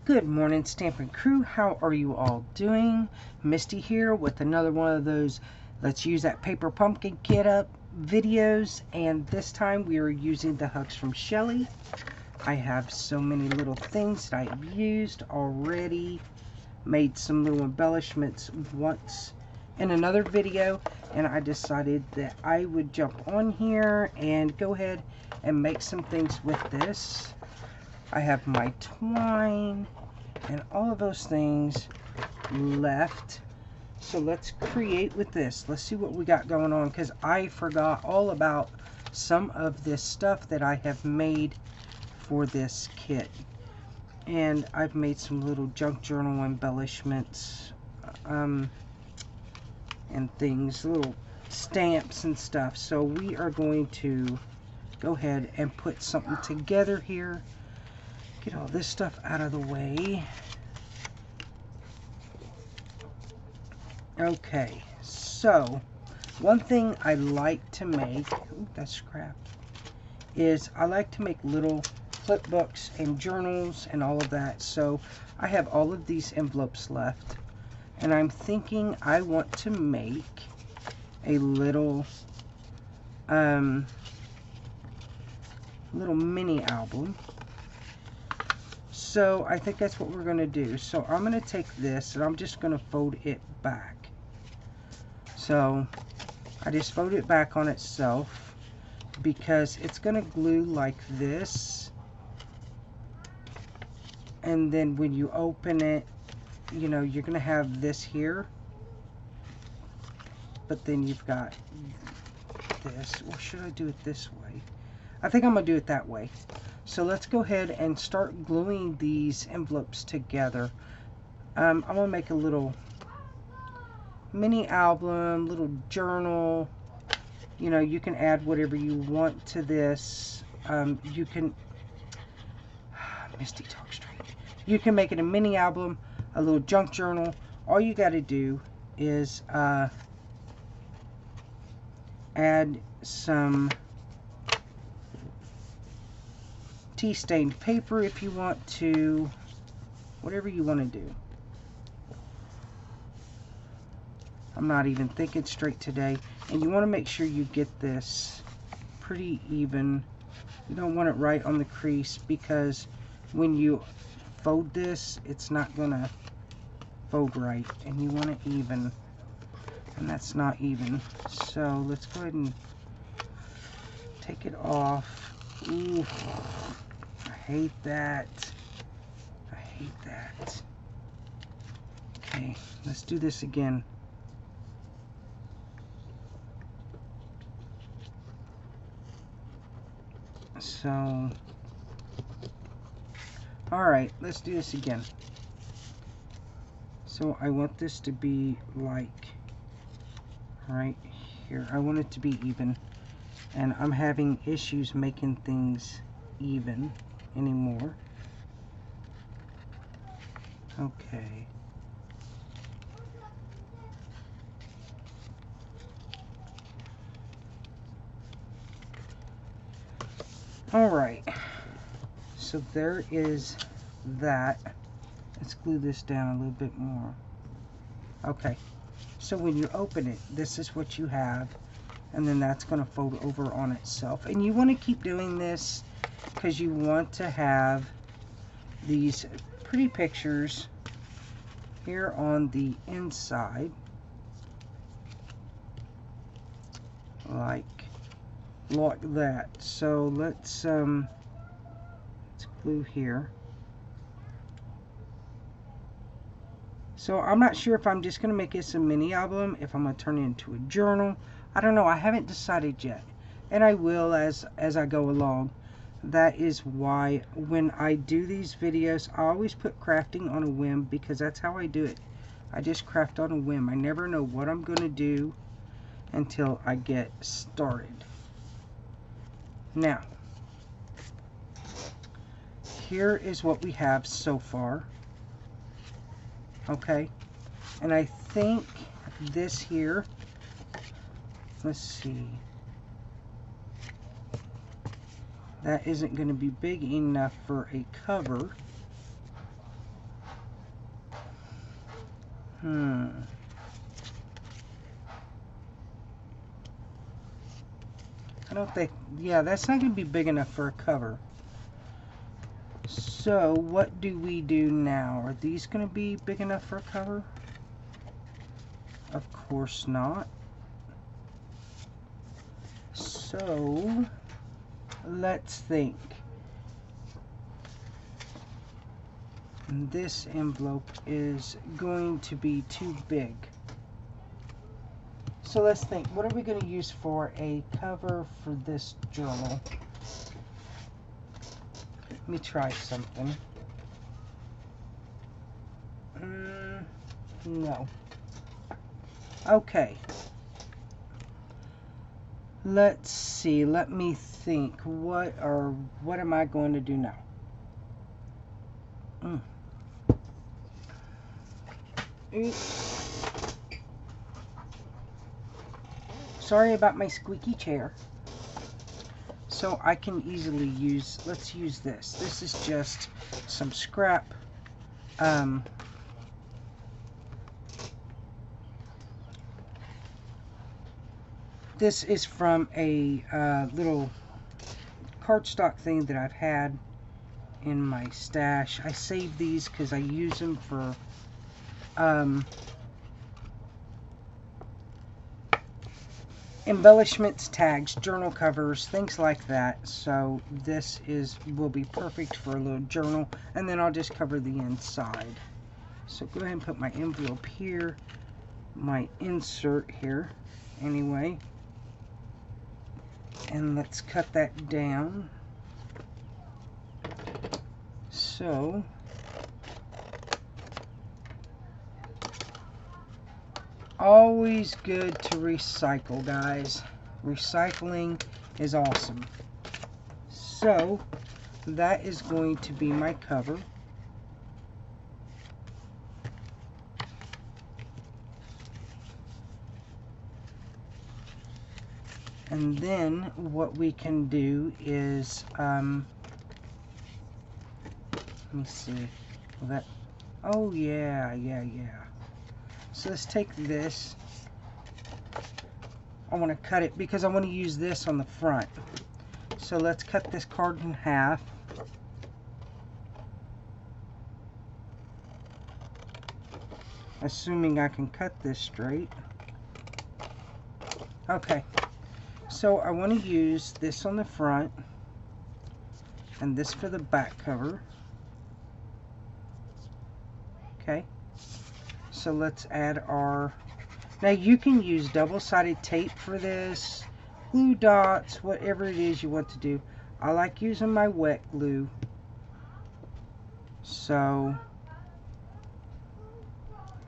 Good morning, Stampin' crew. How are you all doing? Misty here with another one of those let's use that paper pumpkin kit up videos, and this time we are using the hugs from Shelly. I have so many little things that I've used already, made some little embellishments once in another video, and I decided that I would jump on here and go ahead and make some things with this. I have my twine and all of those things left. So let's create with this. Let's see what we got going on, because I forgot all about some of this stuff that I have made for this kit. And I've made some little junk journal embellishments and things, little stamps and stuff. So we are going to go ahead and put something together here. Get all this stuff out of the way. Okay, so one thing I like to make, ooh, that's scrap, is I like to make little flip books and journals and all of that. So I have all of these envelopes left, and I'm thinking I want to make a little mini album. So I think that's what we're going to do. So I'm going to take this and I'm just going to fold it back. So I just fold it back on itself because it's going to glue like this. And then when you open it, you know, you're going to have this here. But then you've got this. Or should I do it this way? I think I'm going to do it that way. So let's go ahead and start gluing these envelopes together. I'm going to make a little mini album, little journal. You know, you can add whatever you want to this. You can, Misty, talk straight. You can make it a mini album, a little junk journal. All you got to do is add some tea stained paper if you want to, whatever you want to do. I'm not even thinking straight today. And you want to make sure you get this pretty even. You don't want it right on the crease, because when you fold this, it's not going to fold right. And you want it even. And that's not even. So let's go ahead and take it off. Ooh. I hate that. I hate that. Okay, let's do this again. So, alright, let's do this again. So I want this to be like right here. I want it to be even. And I'm having issues making things even anymore. Okay. Alright. So there is that. Let's glue this down a little bit more. Okay. So when you open it, this is what you have. And then that's going to fold over on itself. And you want to keep doing this because you want to have these pretty pictures here on the inside, like that. So let's glue here. So I'm not sure if I'm just going to make this a mini album, if I'm going to turn it into a journal. I don't know. I haven't decided yet, and I will as I go along. That is why when I do these videos, I always put crafting on a whim, because that's how I do it. I just craft on a whim. I never know what I'm going to do until I get started. Now, here is what we have so far. Okay, and I think this here, let's see, that isn't going to be big enough for a cover. I don't think, yeah, that's not going to be big enough for a cover. So what do we do now? Are these going to be big enough for a cover? Of course not. So let's think. This envelope is going to be too big. So let's think, what are we going to use for a cover for this journal? Let me try something. No. Okay. Let's see. Let me think. What am I going to do now? Oops. Sorry about my squeaky chair. So I can easily use, let's use this. This is just some scrap. This is from a little cardstock thing that I've had in my stash. I save these because I use them for embellishments, tags, journal covers, things like that. So this will be perfect for a little journal, and then I'll just cover the inside. So go ahead and put my envelope here, my insert here anyway, and let's cut that down. So always good to recycle, guys. Recycling is awesome. So that is going to be my cover. And then what we can do is, let me see. Oh yeah. So let's take this. I want to cut it because I want to use this on the front. So let's cut this card in half. Assuming I can cut this straight. Okay. So I want to use this on the front and this for the back cover. Okay. So let's add our, now you can use double-sided tape for this, glue dots, whatever it is you want to do. I like using my wet glue. So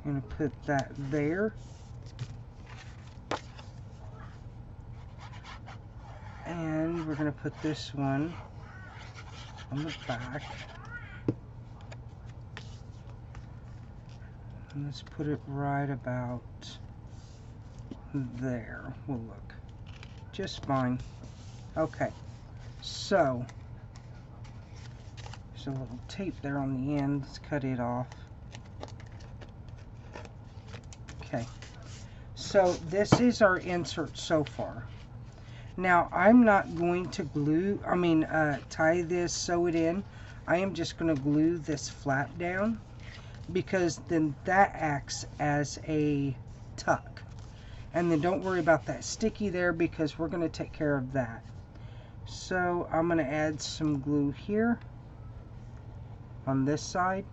I'm going to put that there. And we're going to put this one on the back. And let's put it right about there. Will look just fine. Okay, so there's a little tape there on the end. Let's cut it off. Okay, so this is our insert so far. Now I'm not going to tie this, sew it in. I am just going to glue this flap down, because then that acts as a tuck. And then don't worry about that sticky there, because we're going to take care of that. So I'm going to add some glue here on this side,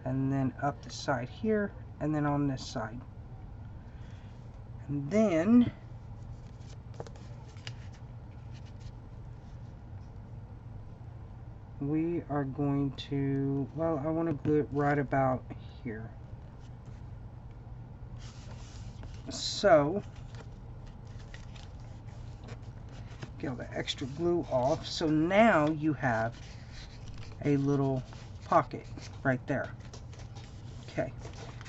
and then up the side here, and then on this side. And then we are going to, well, I want to glue it right about here. So get all the extra glue off. So now you have a little pocket right there. Okay,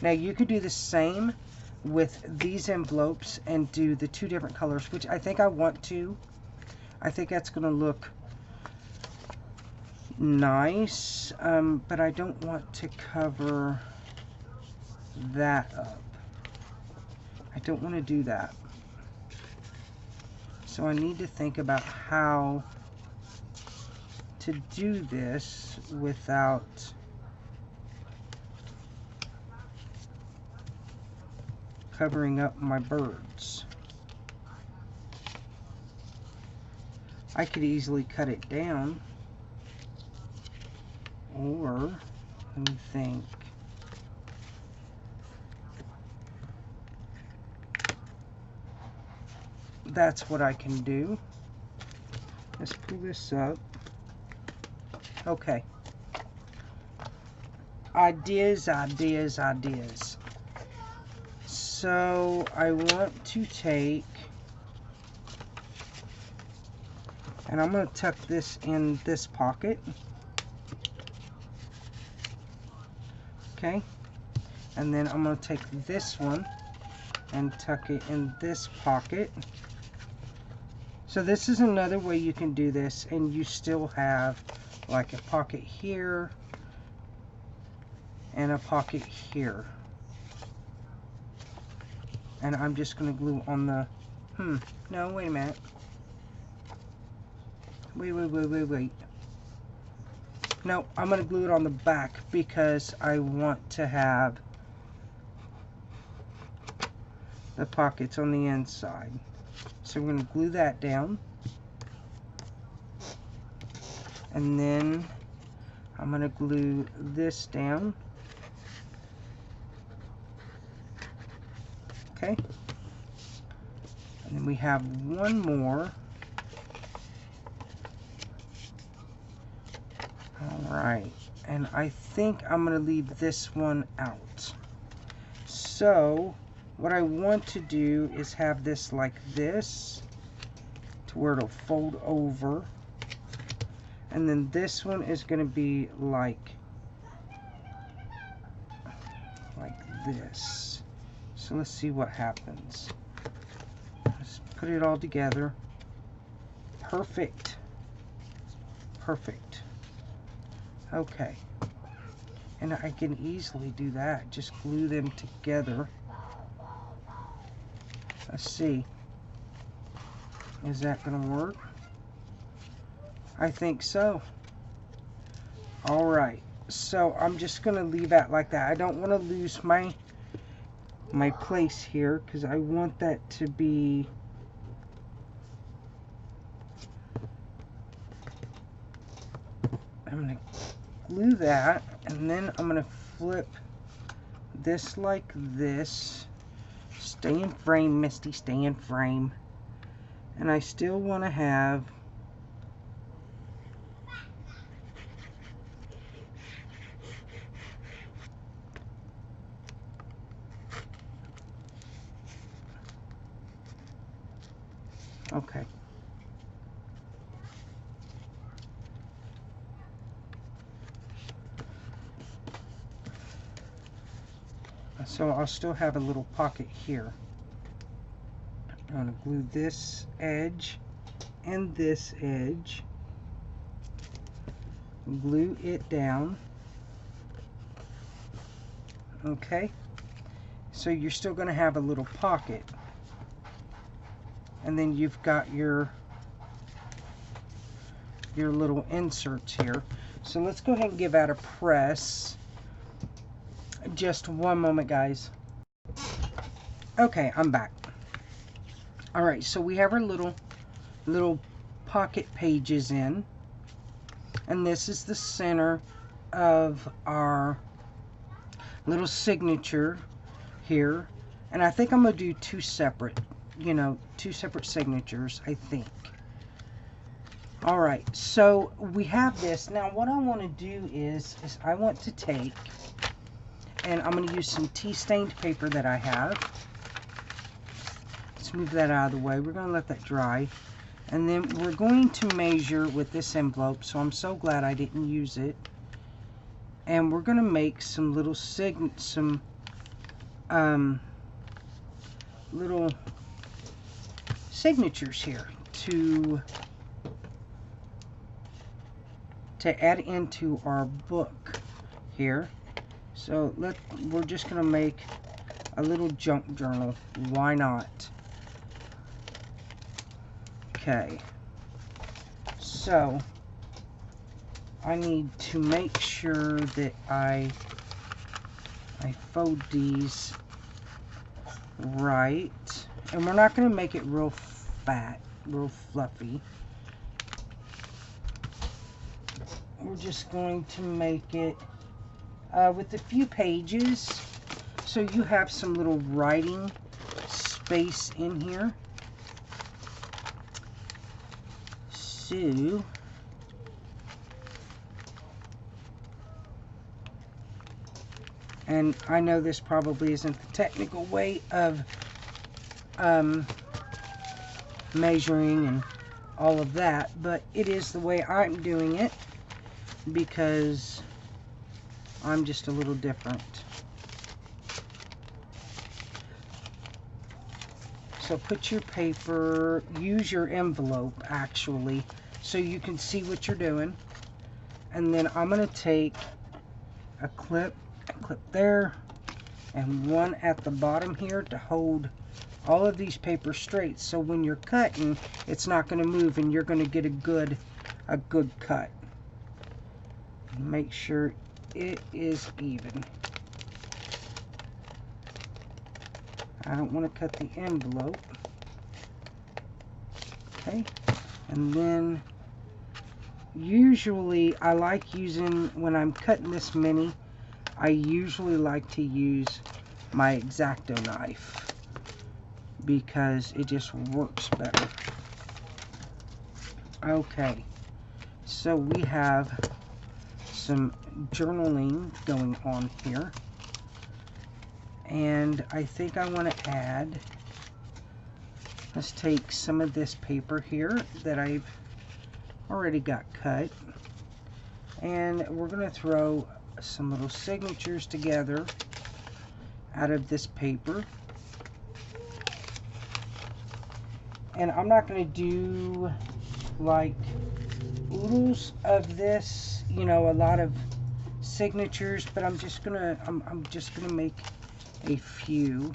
now you could do the same with these envelopes and do the two different colors, which I think I want to. I think that's going to look nice, but I don't want to cover that up. I don't want to do that. So I need to think about how to do this without covering up my birds. I could easily cut it down, or let me think. That's what I can do. Let's pull this up. Okay. Ideas. So I want to take, and I'm going to tuck this in this pocket. Okay. And then I'm going to take this one and tuck it in this pocket. So this is another way you can do this, and you still have like a pocket here and a pocket here. And I'm just going to glue on the, no, wait a minute. Wait. No, I'm going to glue it on the back because I want to have the pockets on the inside. So we're going to glue that down. And then I'm going to glue this down. Okay. And then we have one more. Alright. And I think I'm going to leave this one out. So what I want to do is have this like this, to where it'll fold over. And then this one is going to be like this. So let's see what happens. Let's put it all together. Perfect. Okay. And I can easily do that. Just glue them together. Let's see. Is that going to work? I think so. Alright. So I'm just going to leave that like that. I don't want to lose my place here, because I want that to be I'm going to glue that, and then I'm going to flip this like this. Stay in frame, Misty, stay in frame. And I still want to have okay. So I'll still have a little pocket here. I'm going to glue this edge and this edge. Glue it down. Okay. So you're still going to have a little pocket. And then you've got your little inserts here. So let's go ahead and give that a press. Just one moment, guys. Okay, I'm back. Alright, so we have our little pocket pages in. And this is the center of our little signature here. And I think I'm going to do two separate signatures, I think. Alright, so we have this. Now what I want to do is I want to take, and I'm going to use some tea stained paper that I have. Let's move that out of the way. We're going to let that dry. And then we're going to measure with this envelope, so I'm so glad I didn't use it. And we're going to make some little little signatures here to add into our book here. So we're just going to make a little junk journal. Why not? Okay. So I need to make sure that I fold these right. And we're not going to make it real fat, real fluffy. We're just going to make it with a few pages, so you have some little writing space in here. So and I know this probably isn't the technical way of measuring and all of that, but it is the way I'm doing it because I'm just a little different. So put your paper, use your envelope actually, so you can see what you're doing. And then I'm going to take a clip there and one at the bottom here to hold all of these papers straight, so when you're cutting it's not going to move and you're going to get a good cut. Make sure it is even. I don't want to cut the envelope. Okay, and then usually I like using, when I'm cutting this many, I usually like to use my X-Acto knife because it just works better. Okay, so we have some journaling going on here, and I think I want to add, let's take some of this paper here that I've already got cut, and we're going to throw some little signatures together out of this paper. And I'm not going to do like oodles of this, you know, a lot of signatures, but I'm just gonna make a few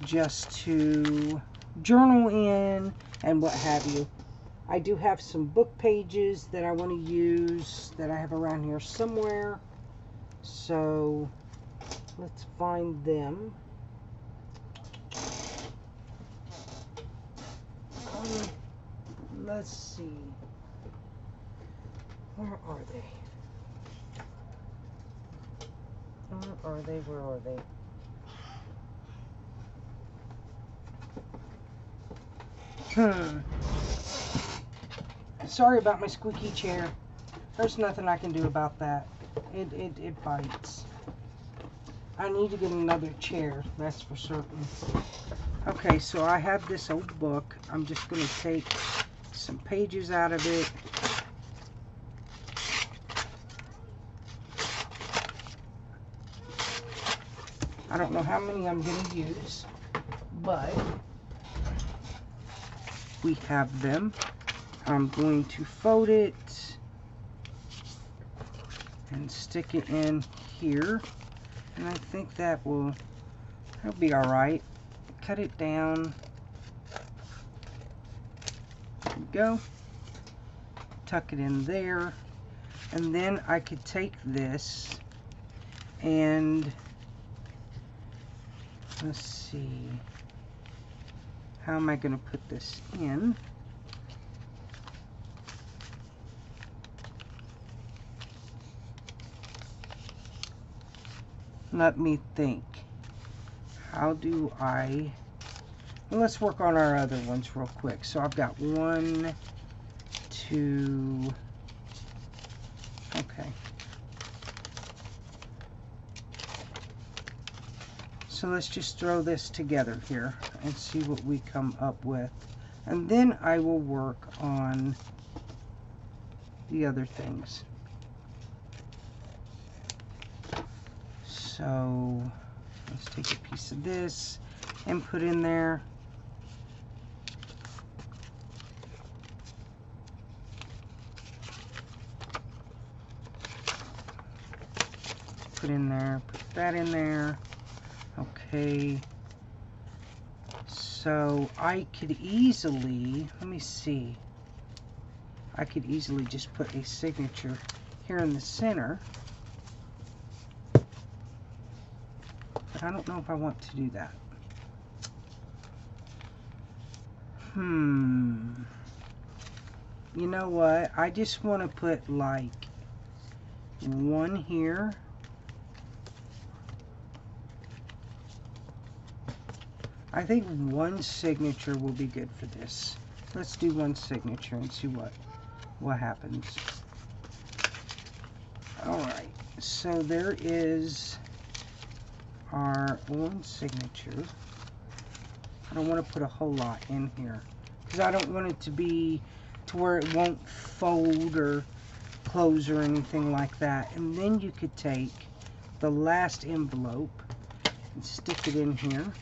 just to journal in and what have you. I do have some book pages that I want to use that I have around here somewhere, so let's find them. Let's see, where are they? Where are they? Sorry about my squeaky chair. There's nothing I can do about that. It bites. I need to get another chair, that's for certain. Okay, so I have this old book. I'm just going to take some pages out of it. I don't know how many I'm going to use, but we have them. I'm going to fold it and stick it in here, and I think that'll be all right. Cut it down. There we go. Tuck it in there, and then I could take this and let's see, how am I going to put this in? Let me think. How do I... Well, let's work on our other ones real quick. So I've got 1, 2... Okay. So let's just throw this together here and see what we come up with. And then I will work on the other things. So let's take a piece of this and put in there. put in there, put that in there. Okay. So I could easily, let me see. I could easily just put a signature here in the center. But I don't know if I want to do that. You know what? I just want to put like one here. I think one signature will be good for this. Let's do one signature and see what happens. Alright, so there is our one signature. I don't want to put a whole lot in here because I don't want it to be to where it won't fold or close or anything like that. And then you could take the last envelope and stick it in here.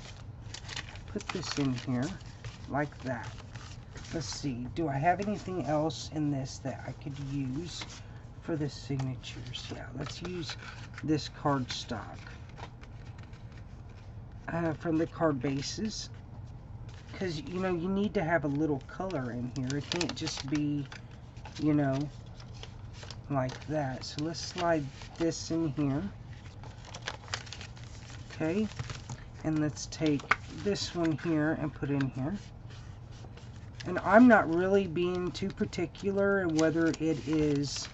Put this in here like that. Let's see, do I have anything else in this that I could use for the signatures? Yeah, let's use this cardstock from the card bases, because you know you need to have a little color in here. It can't just be, you know, like that. So let's slide this in here. Okay, and let's take this one here and put in here. And I'm not really being too particular in whether it is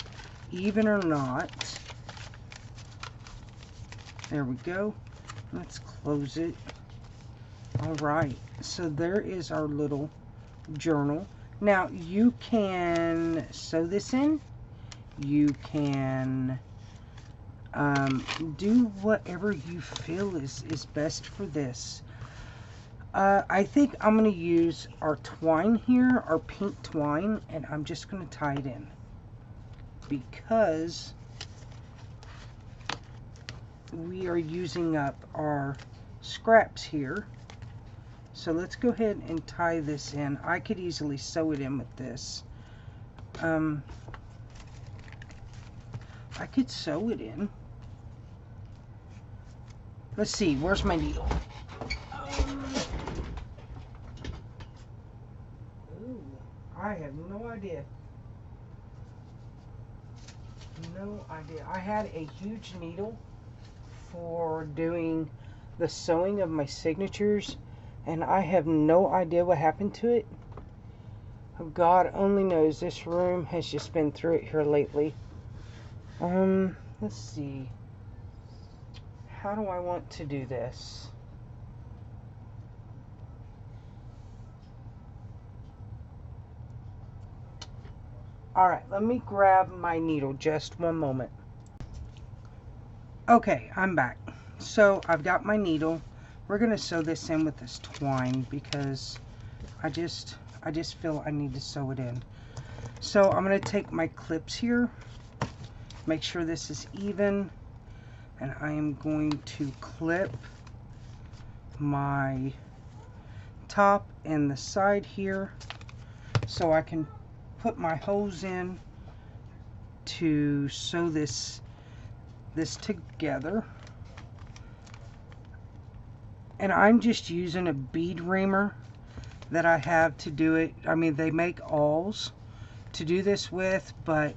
even or not. There we go. Let's close it. Alright, so there is our little journal. Now you can sew this in. You can do whatever you feel is best for this. I think I'm going to use our twine here, our pink twine, and I'm just going to tie it in because we are using up our scraps here. So let's go ahead and tie this in. I could easily sew it in with this. I could sew it in. Let's see, where's my needle? I have no idea. No idea. I had a huge needle for doing the sewing of my signatures, and I have no idea what happened to it. God only knows. This room has just been through it here lately. Let's see. How do I want to do this? Alright, let me grab my needle just one moment. Okay, I'm back. So I've got my needle. We're going to sew this in with this twine because I just feel I need to sew it in. So I'm going to take my clips here, make sure this is even, and I am going to clip my top and the side here so I can put my holes in to sew this together. And I'm just using a bead reamer that I have to do it. I mean, they make awls to do this with, but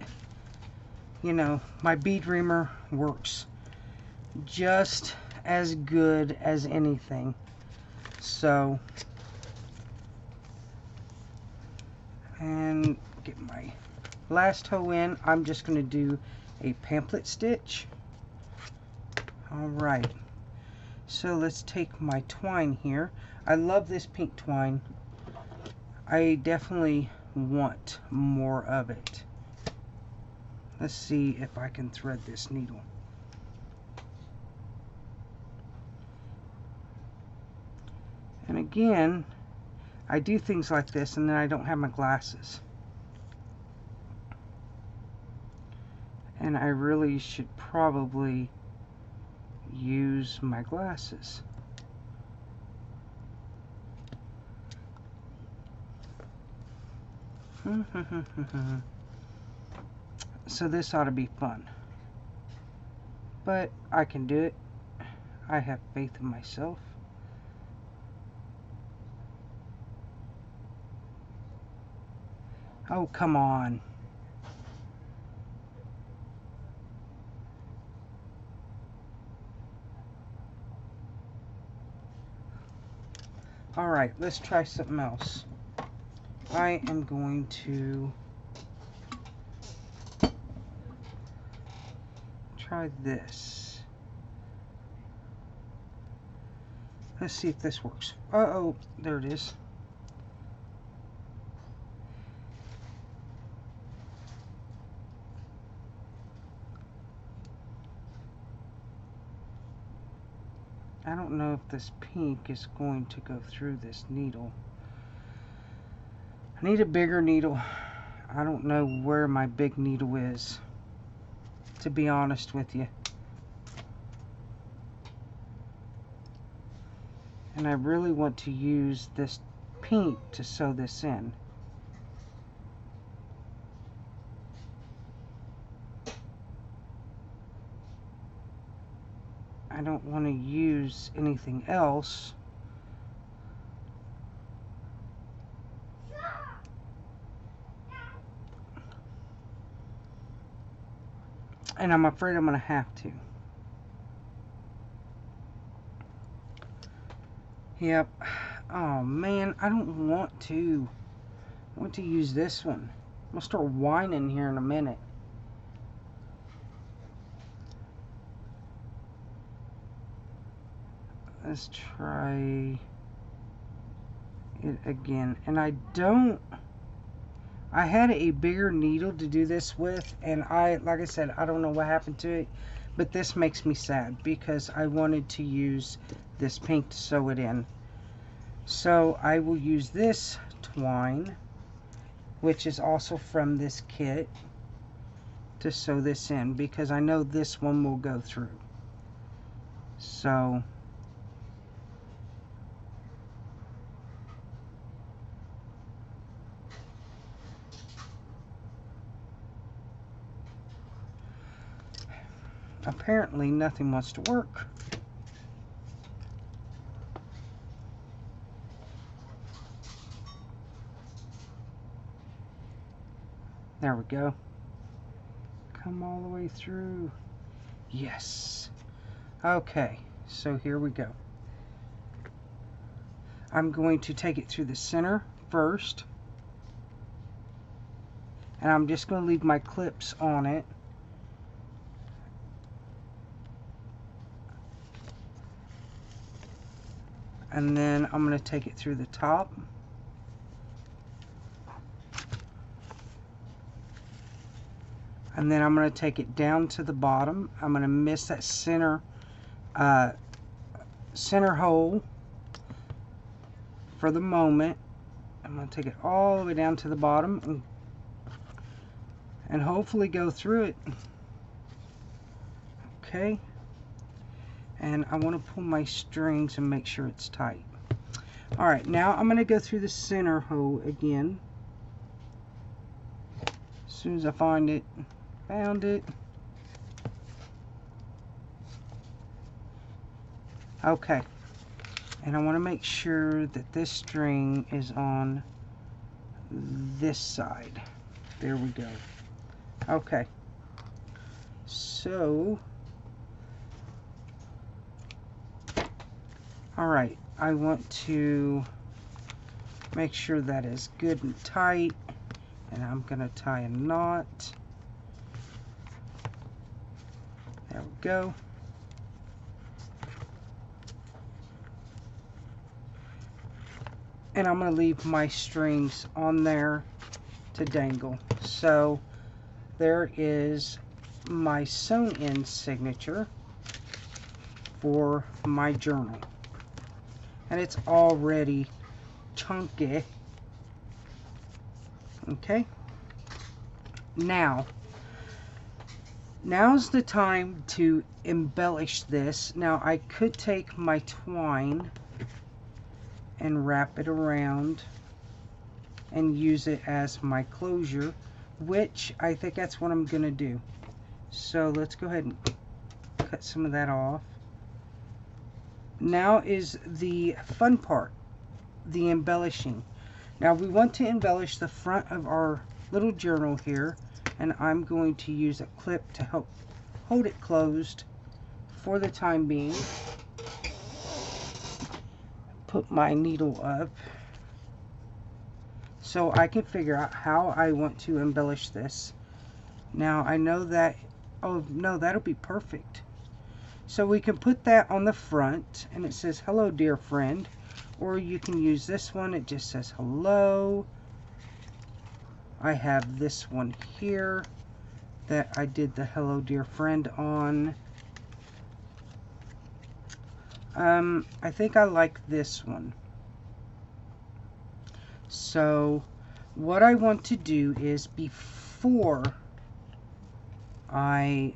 you know, my bead reamer works just as good as anything. So, and get my last hoe in. I'm just going to do a pamphlet stitch. Alright, so let's take my twine here. I love this pink twine. I definitely want more of it. Let's see if I can thread this needle. And again, I do things like this and then I don't have my glasses. And I really should probably use my glasses. So this ought to be fun. but I can do it. I have faith in myself. Oh, come on. Alright, let's try something else. I am going to try this. Let's see if this works. Uh-oh, there it is. I don't know if this pink is going to go through this needle. I need a bigger needle. I don't know where my big needle is, to be honest with you. And I really want to use this pink to sew this in. I don't want to use anything else. And I'm afraid I'm going to have to. Yep. Oh man, I don't want to. I want to use this one. I'm going to start whining here in a minute. Let's try it again. And I had a bigger needle to do this with, and like I said, I don't know what happened to it, but this makes me sad because I wanted to use this pink to sew it in. So I will use this twine, which is also from this kit, to sew this in because I know this one will go through. So apparently nothing wants to work. There we go. Come all the way through. Yes. Okay, so here we go. I'm going to take it through the center first. And I'm just going to leave my clips on it. And then I'm going to take it through the top. And then I'm going to take it down to the bottom. I'm going to miss that center hole for the moment. I'm going to take it all the way down to the bottom and hopefully go through it. Okay. And I want to pull my strings and make sure it's tight. Alright, now I'm going to go through the center hole again. As soon as I find it. Found it. Okay. And I want to make sure that this string is on this side. There we go. Okay. So, alright, I want to make sure that is good and tight. And I'm going to tie a knot. There we go. And I'm going to leave my strings on there to dangle. So there is my sewn in signature for my journal. And it's already chunky. Okay. Now's the time to embellish this. Now I could take my twine and wrap it around and use it as my closure, which I think that's what I'm gonna do. So let's go ahead and cut some of that off. Now is the fun part, the embellishing. Now we want to embellish the front of our little journal here, and I'm going to use a clip to help hold it closed for the time being. Put my needle up so I can figure out how I want to embellish this. Now I know that, oh no, that'll be perfect. So we can put that on the front and it says, "Hello dear friend," or you can use this one, it just says hello. I have this one here that I did the "Hello dear friend" on. I think I like this one. So what I want to do is, before I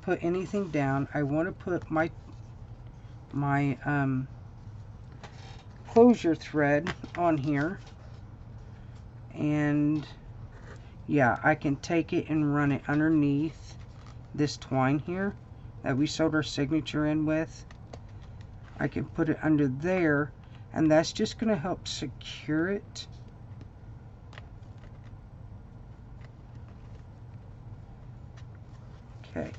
put anything down, I want to put my closure thread on here, and yeah, I can take it and run it underneath this twine here that we sewed our signature in with. I can put it under there, and that's just going to help secure it. Okay,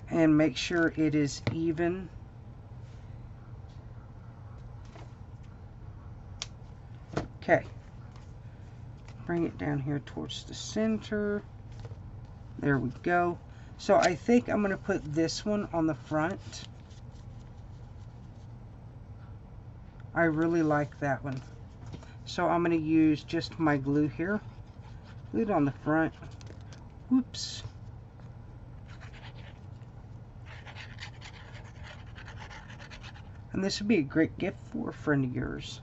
and make sure it is even. Okay, bring it down here towards the center. There we go. So I think I'm going to put this one on the front. I really like that one. So I'm going to use just my glue here. Glue it on the front. Whoops. And this would be a great gift for a friend of yours.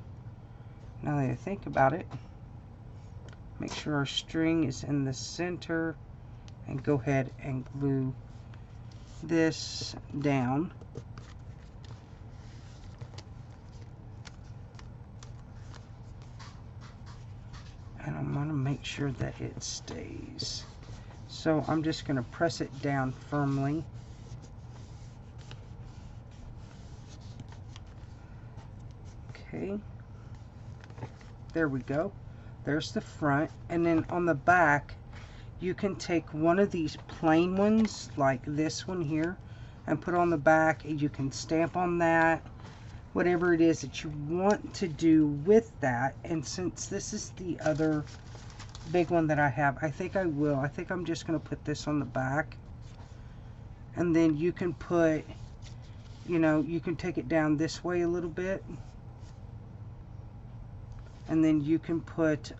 Now that I think about it, make sure our string is in the center, and go ahead and glue this down. And I'm going to make sure that it stays. So I'm just going to press it down firmly. Okay. There we go. There's the front. And then on the back, you can take one of these plain ones, like this one here, and put on the back. You can stamp on that, whatever it is that you want to do with that. And since this is the other big one that I have, I think I will. I think I'm just going to put this on the back. And then you can put, you know, you can take it down this way a little bit. And then you can put,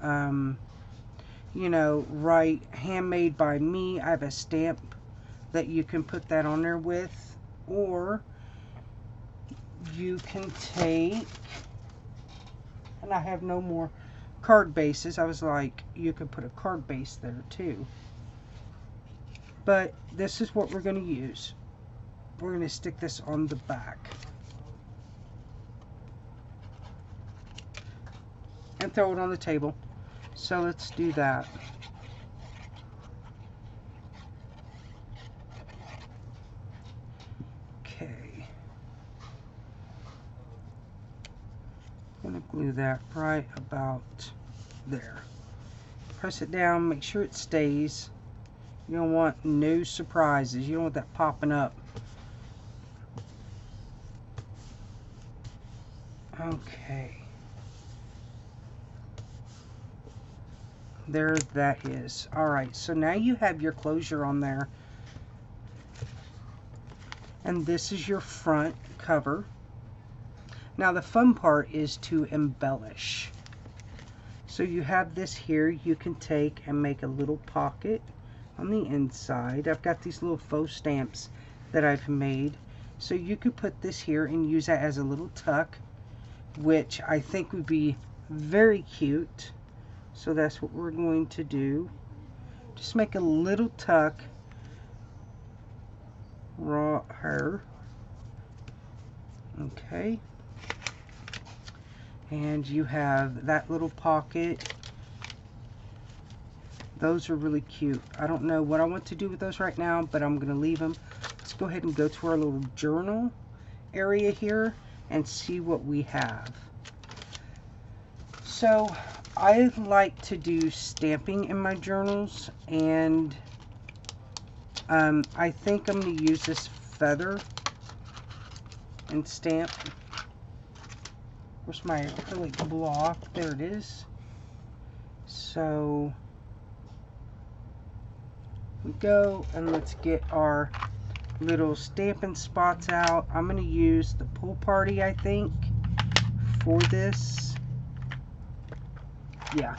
you know, write "handmade by me." I have a stamp that you can put that on there with. Or you can take, and I have no more card bases. I was like, you could put a card base there too. But this is what we're going to use. We're going to stick this on the back. And throw it on the table. So let's do that. Okay. I'm going to glue that right about there. Press it down, make sure it stays. You don't want no surprises. You don't want that popping up. Okay. There that is. Alright, so now you have your closure on there. And this is your front cover. Now the fun part is to embellish. So you have this here. You can take and make a little pocket on the inside. I've got these little faux stamps that I've made. So you could put this here and use that as a little tuck, which I think would be very cute. So that's what we're going to do. Just make a little tuck right here. Okay. And you have that little pocket. Those are really cute. I don't know what I want to do with those right now, but I'm going to leave them. Let's go ahead and go to our little journal area here and see what we have. So I like to do stamping in my journals, and I think I'm going to use this feather and stamp. Where's my acrylic block? There it is. So we go, and let's get our little stamping spots out. I'm going to use the Pool Party, I think, for this. Yeah.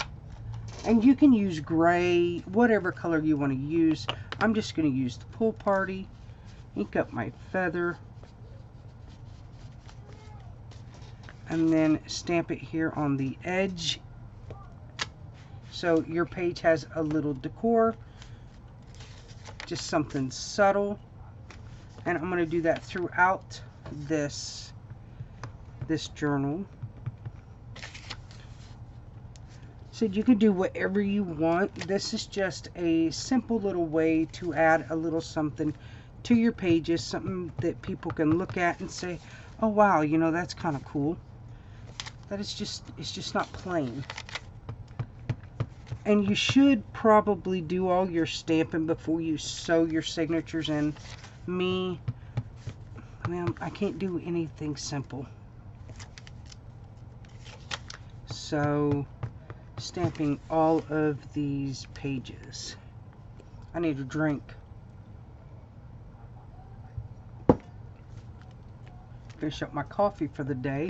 And you can use gray, whatever color you want to use. I'm just going to use the Pool Party. Ink up my feather. And then stamp it here on the edge. So your page has a little decor. Just something subtle. And I'm going to do that throughout this journal. So you can do whatever you want. This is just a simple little way to add a little something to your pages. Something that people can look at and say, oh wow, you know, that's kind of cool. That is just, it's just not plain. And you should probably do all your stamping before you sew your signatures in. Me, well, I can't do anything simple. So stamping all of these pages. I need a drink. Finish up my coffee for the day.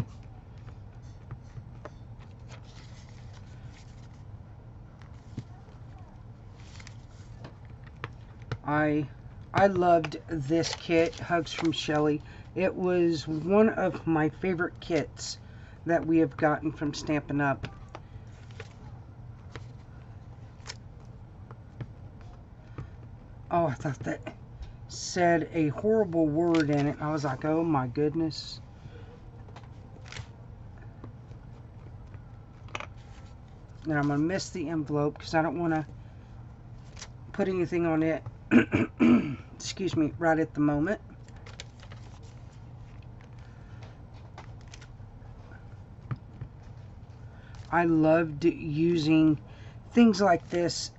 I loved this kit, Hugs from Shelly. It was one of my favorite kits that we have gotten from Stampin' Up. Oh, I thought that said a horrible word in it. I was like, oh my goodness. Now I'm going to miss the envelope because I don't want to put anything on it, excuse me, right at the moment. I loved using things like this,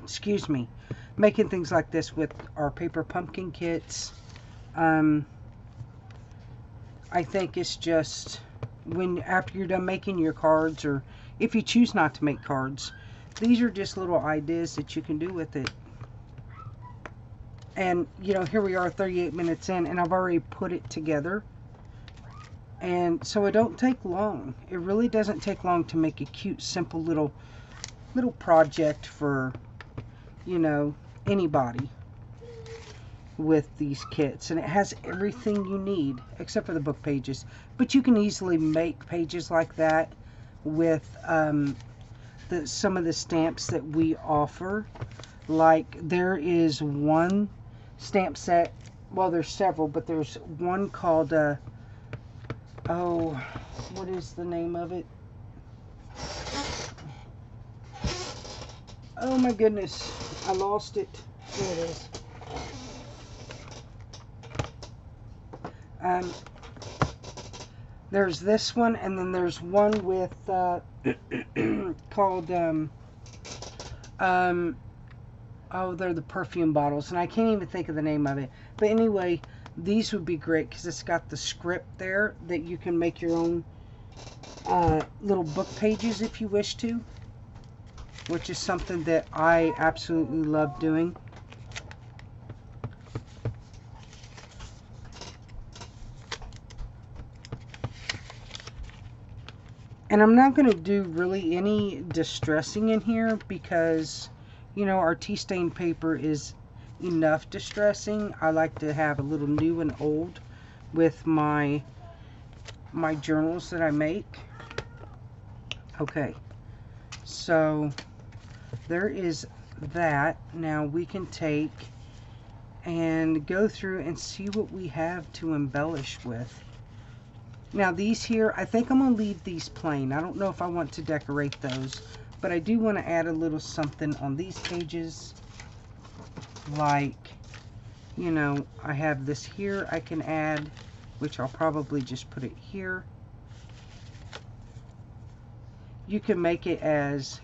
excuse me, making things like this with our paper pumpkin kits. I think it's just, after you're done making your cards, or if you choose not to make cards, these are just little ideas that you can do with it. And, you know, here we are 38 minutes in, and I've already put it together. And so it don't take long. It really doesn't take long to make a cute, simple little project for, you know, anybody with these kits. And it has everything you need, except for the book pages. But you can easily make pages like that with some of the stamps that we offer. Like, there is one stamp set, well, there's several, but there's one called oh, what is the name of it? Oh my goodness, I lost it. There it is. There's this one, and then there's one with called oh, they're the perfume bottles, and I can't even think of the name of it. But anyway, these would be great because it's got the script there that you can make your own little book pages if you wish to, which is something that I absolutely love doing. And I'm not going to do really any distressing in here because, you know, our tea stain paper is enough distressing. I like to have a little new and old with my journals that I make. Okay, so there is that. Now we can take and go through and see what we have to embellish with. Now these here, I think I'm going to leave these plain. I don't know if I want to decorate those, But I do want to add a little something on these pages, like, you know, I have this here I can add, which I'll probably just put it here. You can make it as,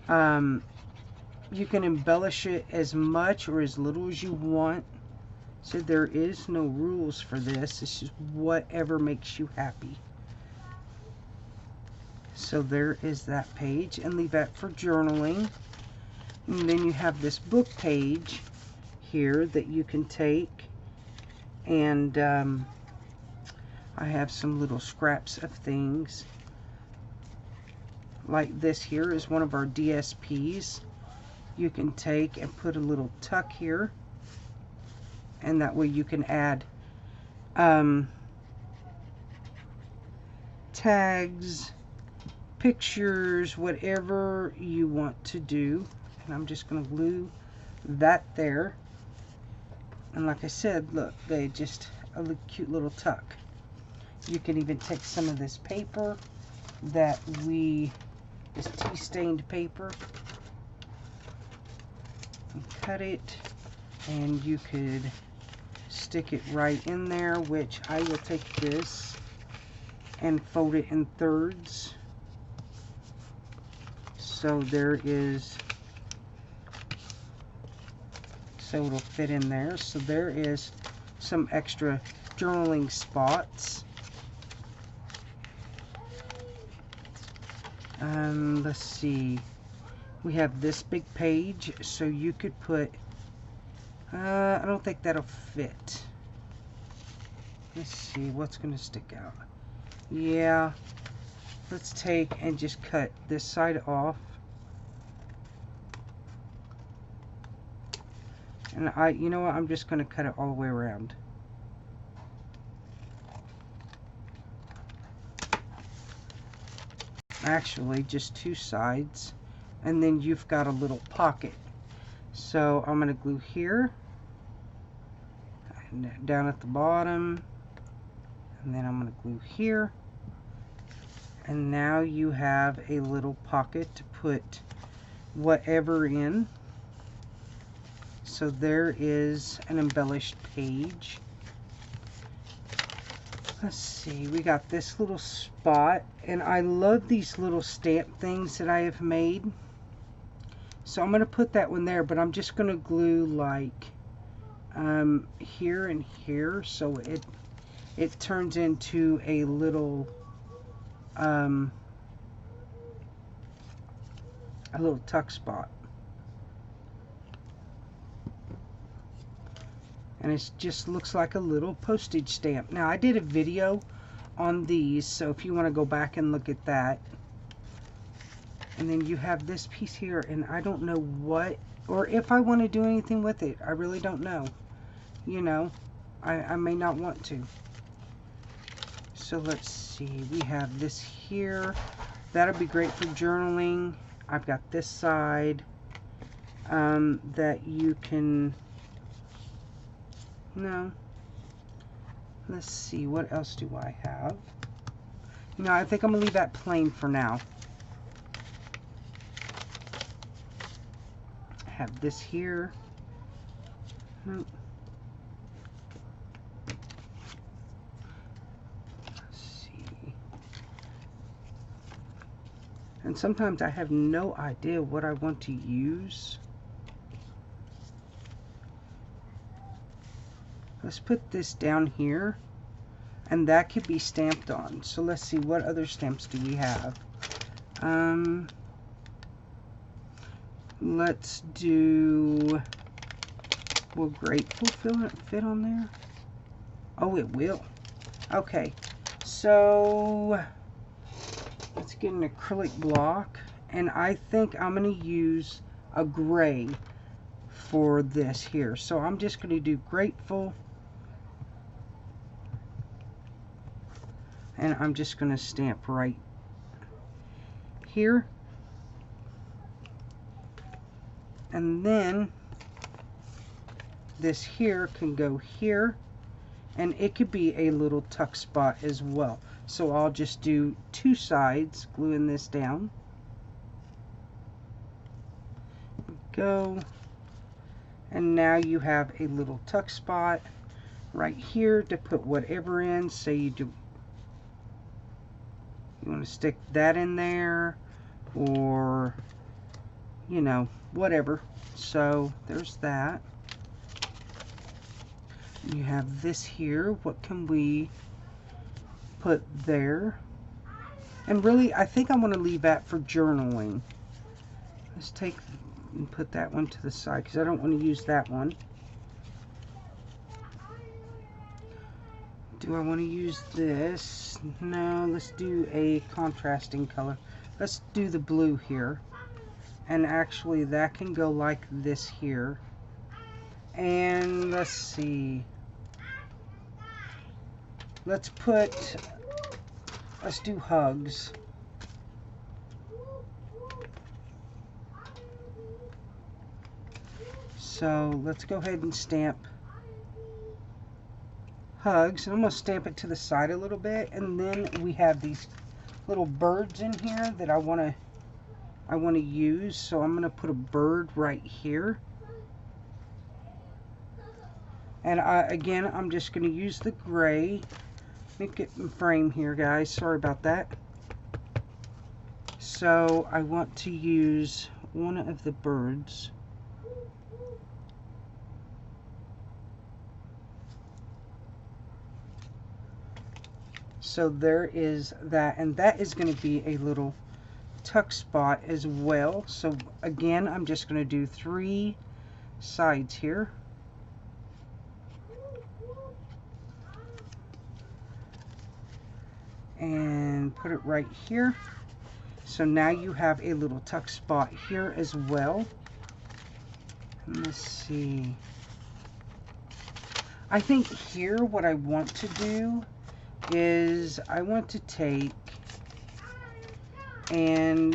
you can embellish it as much or as little as you want. So there is no rules for this. It's just whatever makes you happy. So there is that page, and leave that for journaling. And then you have this book page here that you can take, and I have some little scraps of things. Like this here is one of our DSPs. You can take and put a little tuck here, and that way you can add tags, pictures, whatever you want to do. And I'm just going to glue that there. And like I said, look, they just a little cute little tuck. You can even take some of this paper that this tea stained paper, and cut it, and you could stick it right in there, which I will take this and fold it in thirds. So there is, so it'll fit in there. So there is some extra journaling spots. Let's see, we have this big page, so you could put, I don't think that'll fit. Let's see, what's going to stick out? Yeah, let's take and just cut this side off. And you know what, I'm just going to cut it all the way around. Actually, just two sides, and then you've got a little pocket. So I'm going to glue here, and down at the bottom, and then I'm going to glue here, and now you have a little pocket to put whatever in. So there is an embellished page. Let's see, we got this little spot, and I love these little stamp things that I have made. So I'm going to put that one there, but I'm just going to glue like here and here, so it turns into a little tuck spot. And it just looks like a little postage stamp. Now, I did a video on these, so if you want to go back and look at that. And then you have this piece here, and I don't know what, or if I want to do anything with it. I really don't know. You know, I may not want to. So let's see, we have this here. That'll be great for journaling. I've got this side that you can... No. Let's see, what else do I have? No, I think I'm going to leave that plain for now. I have this here. Nope. Let's see. And sometimes I have no idea what I want to use. Let's put this down here, and that could be stamped on. So let's see, what other stamps do we have? Let's do, will grateful fit on there? Oh, it will. Okay, so let's get an acrylic block, and I think I'm going to use a gray for this here. So I'm just going to do grateful. And I'm just going to stamp right here. And then this here can go here. And it could be a little tuck spot as well. So I'll just do two sides, gluing this down. go. And now you have a little tuck spot right here to put whatever in. Say you want to stick that in there, or you know, whatever. So there's that. You have this here. What can we put there? And really, I think I want to leave that for journaling. Let's take and put that one to the side because I don't want to use that one. Do I want to use this? No, let's do a contrasting color. Let's do the blue here. And actually that can go like this here. And let's see. Let's do hugs. So let's go ahead and stamp hugs. And I'm going to stamp it to the side a little bit. And then we have these little birds in here that I want to use. So I'm going to put a bird right here. And again, I'm just going to use the gray. Let me get my frame here, guys. Sorry about that. So I want to use one of the birds. So there is that, and that is going to be a little tuck spot as well. So again, I'm just going to do 3 sides here. And put it right here. So now you have a little tuck spot here as well. Let's see. I think here what I want to do is I want to take and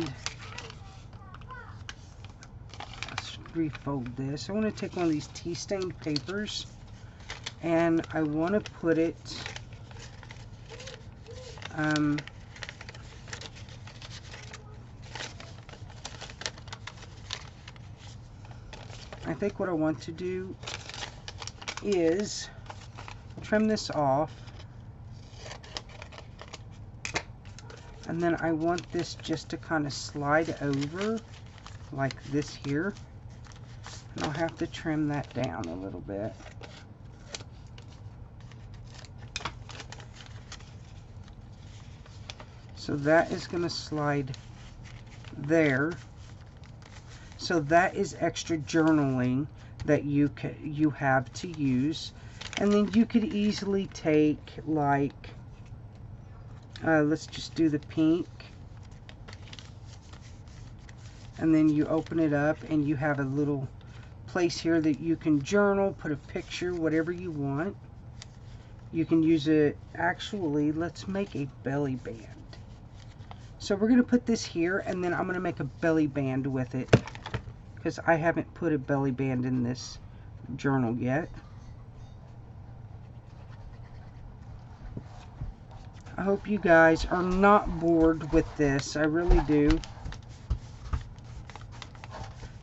let's refold this. I want to take one of these tea stained papers and I want to put it I think what I want to do is trim this off, and then I want this just to kind of slide over like this here, and I'll have to trim that down a little bit. So that is going to slide there. So that is extra journaling that you have to use. And then you could easily take, like, let's just do the pink. And then you open it up and you have a little place here that you can journal, put a picture, whatever you want. You can use it, actually, let's make a belly band. So we're going to put this here, and then I'm going to make a belly band with it, because I haven't put a belly band in this journal yet. I hope you guys are not bored with this. I really do.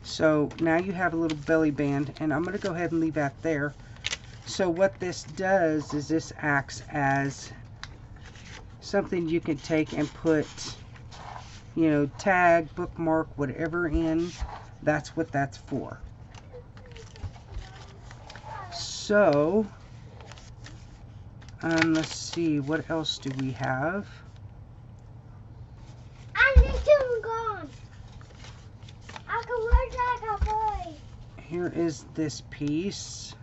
So now you have a little belly band, and I'm going to go ahead and leave that there. So what this does is this acts as something you can take and put, you know, tag, bookmark, whatever in. That's what that's for. So, let's see, what else do we have? I need to gone. I can work like a boy. Here is this piece.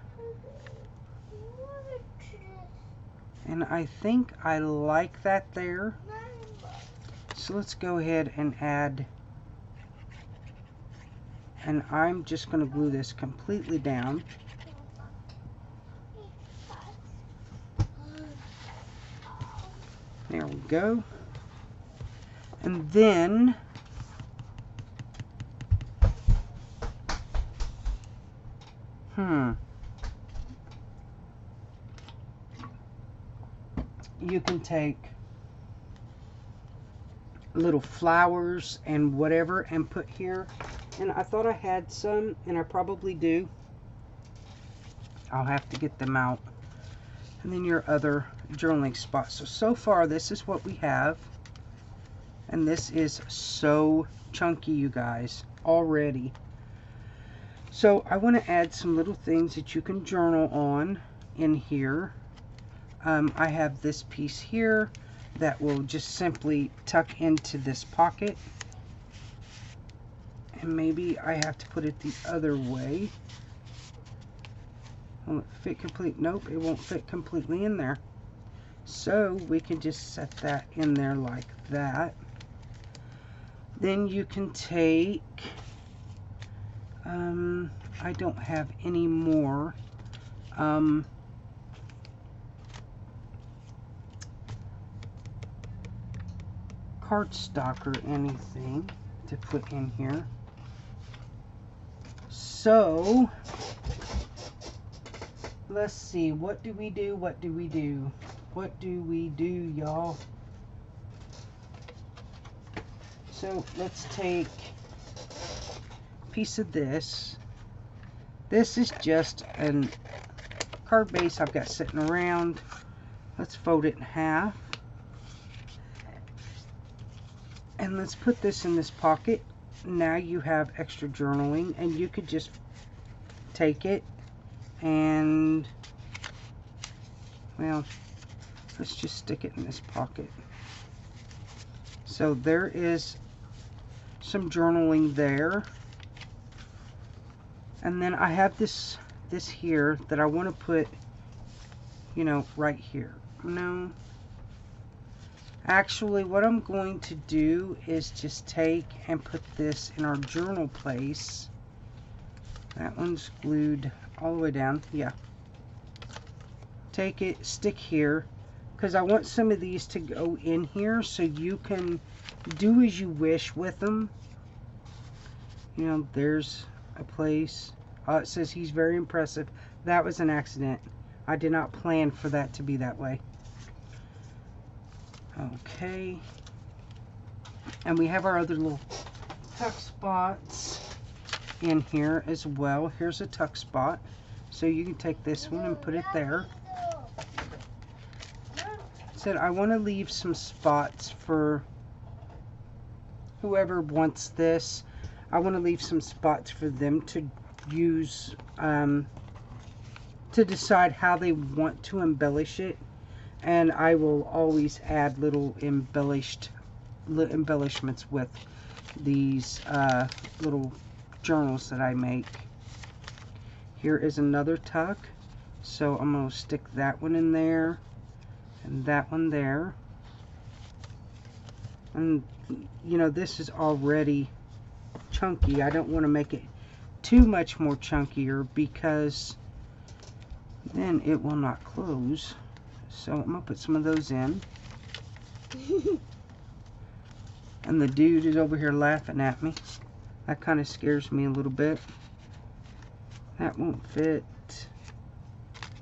And I think I like that there. So let's go ahead and add, and I'm just going to glue this completely down. There we go. And then you can take, little flowers and whatever and put here. And I thought I had some, and I probably do. I'll have to get them out. And then your other journaling spots. So far this is what we have. And this is so chunky, you guys, already. So I want to add some little things that you can journal on in here. I have this piece here that will just simply tuck into this pocket. And maybe I have to put it the other way. Will it fit complete? Nope, it won't fit completely in there. So we can just set that in there like that. Then you can take, I don't have any more cardstock or anything to put in here. So let's see, what do we do? What do we do? What do we do, y'all? So let's take a piece of this. This is just a card base I've got sitting around. Let's fold it in half. And let's put this in this pocket. Now you have extra journaling, and you could just take it and, well, let's just stick it in this pocket. So there is some journaling there. And then I have this here that I want to put, you know, right here. No. Actually, what I'm going to do is just take and put this in our journal place. That one's glued all the way down. Yeah. Take it, stick here, because I want some of these to go in here so you can do as you wish with them. You know, there's a place. It says he's very impressive. That was an accident. I did not plan for that to be that way. Okay. And we have our other little tuck spots in here as well. Here's a tuck spot. So you can take this one and put it there. Said I want to leave some spots for whoever wants this. I want to leave some spots for them to use to decide how they want to embellish it. And I will always add little embellishments with these little journals that I make. Here is another tuck, so I'm going to stick that one in there and that one there. And you know, this is already chunky. I don't want to make it too much more chunkier because then it will not close. So I'm going to put some of those in. And the dude is over here laughing at me. That kind of scares me a little bit. That won't fit.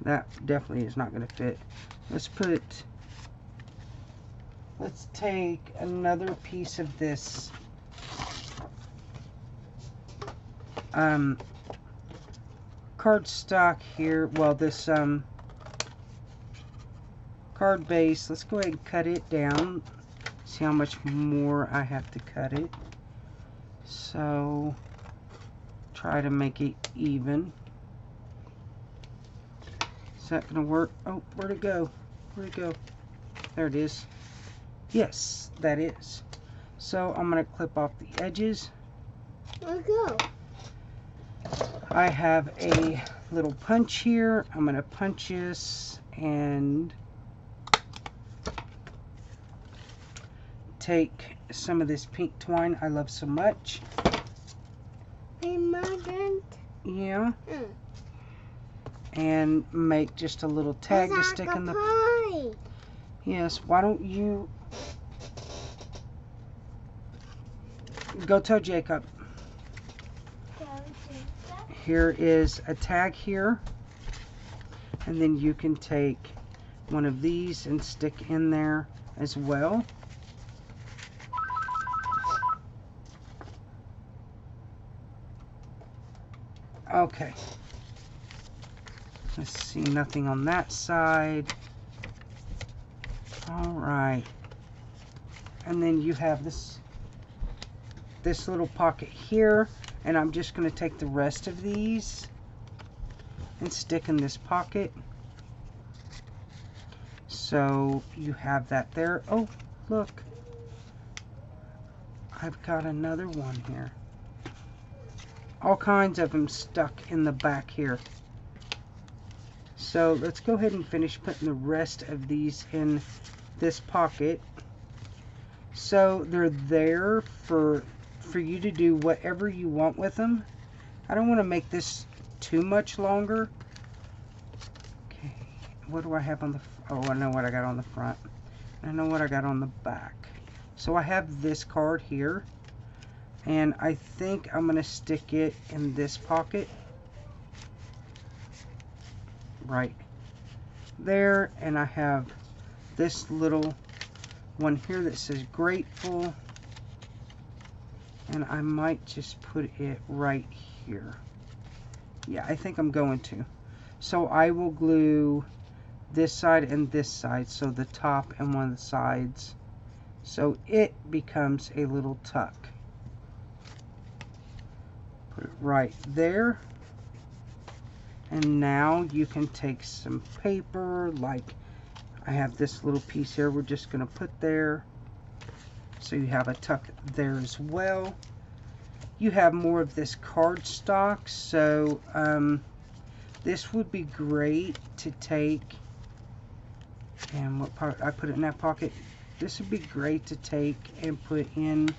That definitely is not going to fit. Let's take another piece of this cardstock here. Well, this card base. Let's go ahead and cut it down. See how much more I have to cut it. So try to make it even. Is that gonna work? Oh, where'd it go? Where'd it go? There it is. Yes, that is. So I'm gonna clip off the edges. Where'd it go? I have a little punch here. I'm gonna punch this and take some of this pink twine I love so much. Yeah. And make just a little tag to stick in the pie. Yes, why don't you go tell Jacob. Here is a tag here, and then you can take one of these and stick in there as well. Okay. Let's see, nothing on that side. All right. And then you have this little pocket here, and I'm just going to take the rest of these and stick in this pocket. So you have that there. Oh, look. I've got another one here. All kinds of them stuck in the back here. So let's go ahead and finish putting the rest of these in this pocket. So they're there for you to do whatever you want with them. I don't want to make this too much longer. Okay, what do I have on the, oh, I know what I got on the front. I know what I got on the back. So I have this card here, and I think I'm going to stick it in this pocket right there, and I have this little one here that says grateful, and I might just put it right here. Yeah, I think I'm going to. So I will glue this side and this side, so the top and one of the sides, so it becomes a little tuck. Put it right there. And now you can take some paper, like I have this little piece here we're just going to put there. So you have a tuck there as well. You have more of this cardstock, so this would be great to take, and what part I put it in that pocket. This would be great to take and put in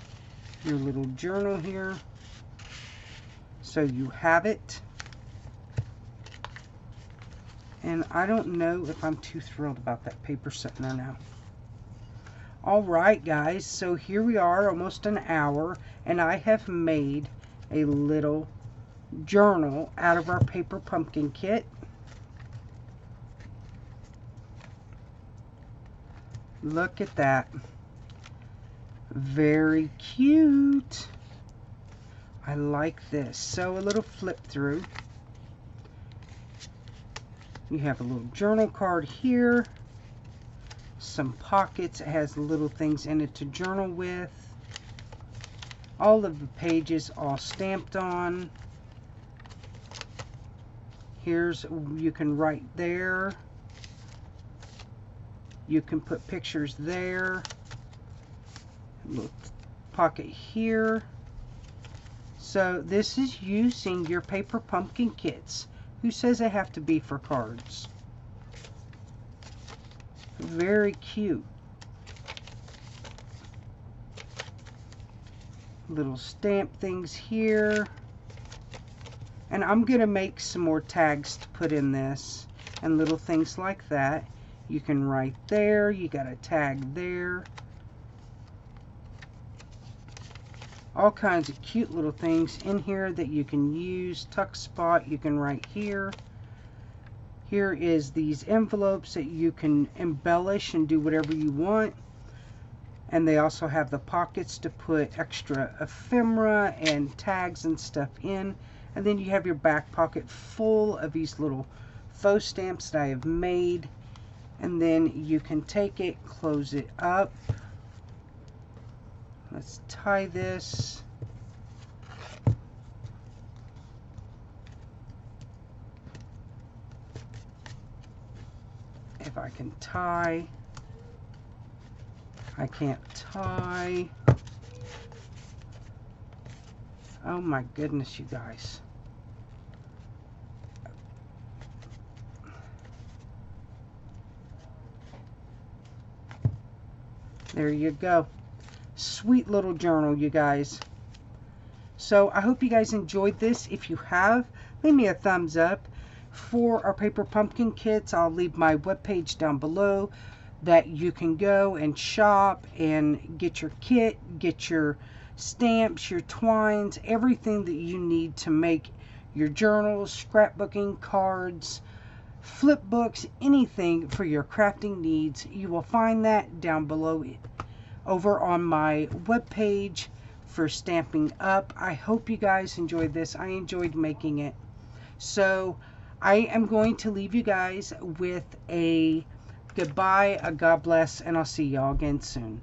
your little journal here, so you have it. And I don't know if I'm too thrilled about that paper sitting there now. Alright guys, so here we are, almost an hour, and I have made a little journal out of our paper pumpkin kit. Look at that. Very cute. I like this. So a little flip through. You have a little journal card here. Some pockets. It has little things in it to journal with. All of the pages all stamped on. Here's, you can write there. You can put pictures there. Little pocket here. So this is using your paper pumpkin kits. Who says they have to be for cards? Very cute. Little stamp things here. And I'm going to make some more tags to put in this. And little things like that. You can write there. You got a tag there. All kinds of cute little things in here that you can use. Tuck spot you can write here. Here is these envelopes that you can embellish and do whatever you want. And they also have the pockets to put extra ephemera and tags and stuff in. And then you have your back pocket full of these little faux stamps that I have made. And then you can take it, close it up. Let's tie this. If I can tie. I can't tie. Oh my goodness, you guys. There you go. Sweet little journal, you guys. So I hope you guys enjoyed this. If you have, leave me a thumbs up. For our paper pumpkin kits, I'll leave my webpage down below that you can go and shop and get your kit, get your stamps, your twines, everything that you need to make your journals, scrapbooking, cards, flip books, anything for your crafting needs. You will find that down below over on my webpage for Stampin' Up. I hope you guys enjoyed this. I enjoyed making it. So I am going to leave you guys with a goodbye, a God bless, and I'll see y'all again soon.